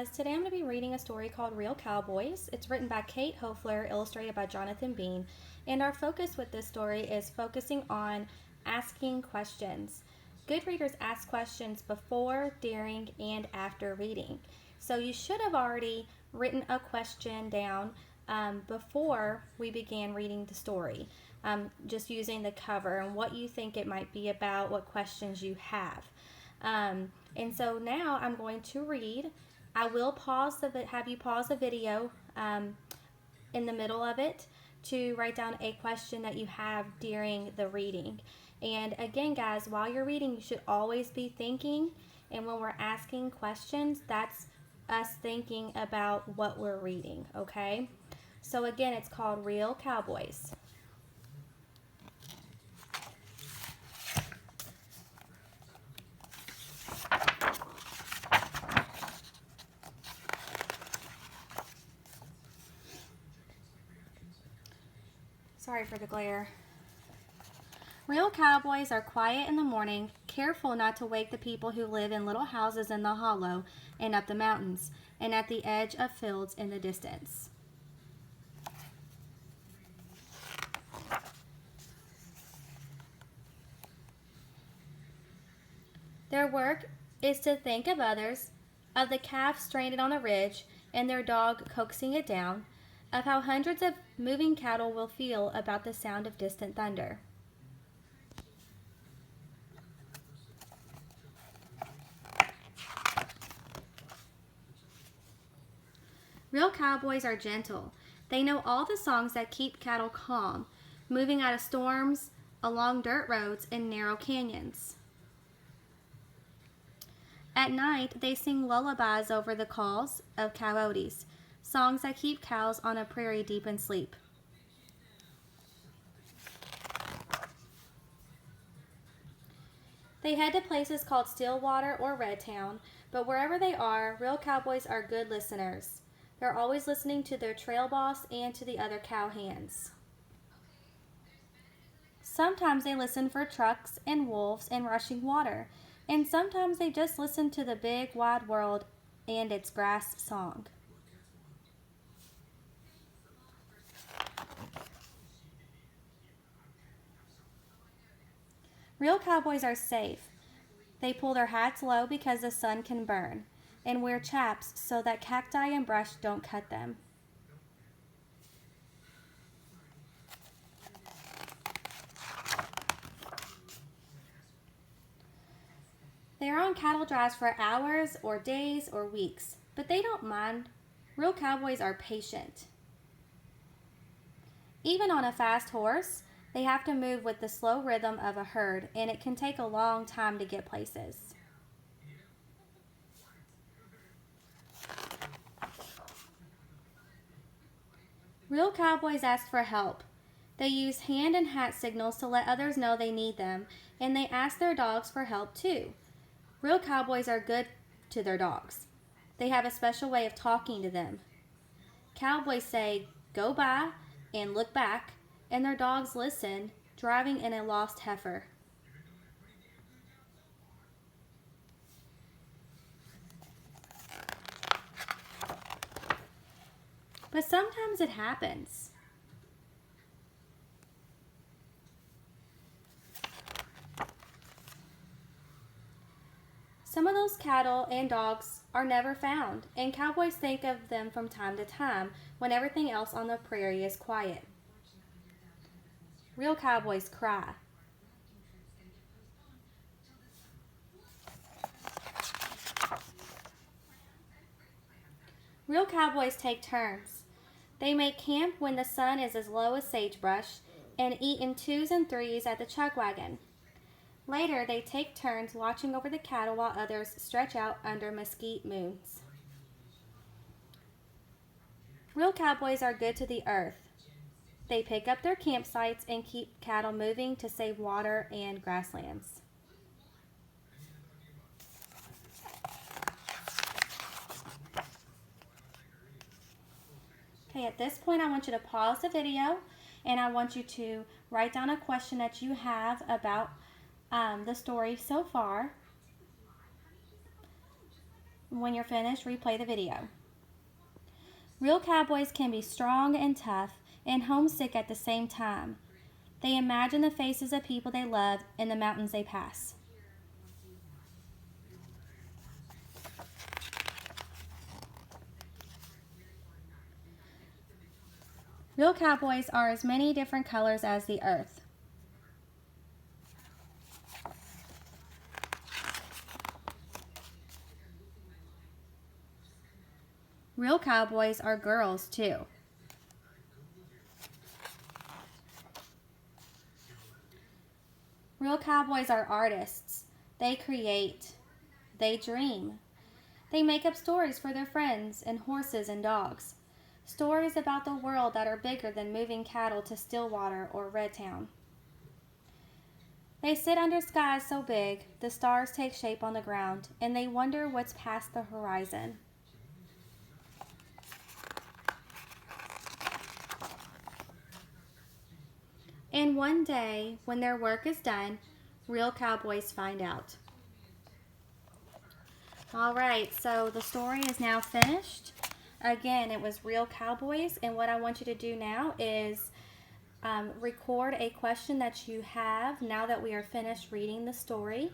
guys, today I'm going to be reading a story called Real Cowboys. It's written by Kate Hofler, illustrated by Jonathan Bean, and our focus with this story is focusing on asking questions. Good readers ask questions before, during, and after reading. So you should have already written a question down before we began reading the story, just using the cover and what you think it might be about, what questions you have. And so now I'm going to read. I will have you pause the video in the middle of it to write down a question that you have during the reading. And again, guys, while you're reading, you should always be thinking. And when we're asking questions, that's us thinking about what we're reading, okay? So again, it's called Real Cowboys. Sorry for the glare. Real cowboys are quiet in the morning, careful not to wake the people who live in little houses in the hollow and up the mountains and at the edge of fields in the distance. Their work is to think of others, of the calf stranded on a ridge and their dog coaxing it down, of how hundreds of moving cattle will feel about the sound of distant thunder. Real cowboys are gentle. They know all the songs that keep cattle calm, moving out of storms, along dirt roads and narrow canyons. At night, they sing lullabies over the calls of coyotes, songs that keep cows on a prairie deep in sleep. They head to places called Stillwater or Redtown, but wherever they are, real cowboys are good listeners. They're always listening to their trail boss and to the other cowhands. Sometimes they listen for trucks and wolves and rushing water, and sometimes they just listen to the big wide world and its grass song. Real cowboys are safe. They pull their hats low because the sun can burn, and wear chaps so that cacti and brush don't cut them. They are on cattle drives for hours or days or weeks, but they don't mind. Real cowboys are patient. Even on a fast horse, they have to move with the slow rhythm of a herd, and it can take a long time to get places. Real cowboys ask for help. They use hand and hat signals to let others know they need them, and they ask their dogs for help too. Real cowboys are good to their dogs. They have a special way of talking to them. Cowboys say, "Go by," and "look back," and their dogs listen, driving in a lost heifer. But sometimes it happens. Some of those cattle and dogs are never found, and cowboys think of them from time to time when everything else on the prairie is quiet. Real cowboys cry. Real cowboys take turns. They make camp when the sun is as low as sagebrush and eat in twos and threes at the chuck wagon. Later, they take turns watching over the cattle while others stretch out under mesquite moons. Real cowboys are good to the earth. They pick up their campsites and keep cattle moving to save water and grasslands. Okay, at this point I want you to pause the video and I want you to write down a question that you have about the story so far. When you're finished, replay the video. Real cowboys can be strong and tough and homesick at the same time. They imagine the faces of people they love in the mountains they pass. Real cowboys are as many different colors as the earth. Real cowboys are girls too. Real cowboys are artists. They create. They dream. They make up stories for their friends and horses and dogs. Stories about the world that are bigger than moving cattle to Stillwater or Redtown. They sit under skies so big, the stars take shape on the ground, and they wonder what's past the horizon. And one day, when their work is done, real cowboys find out. All right, so the story is now finished. Again, it was Real Cowboys, and what I want you to do now is record a question that you have now that we are finished reading the story.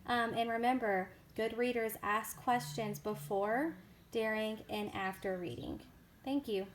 And remember, good readers ask questions before, during, and after reading. Thank you.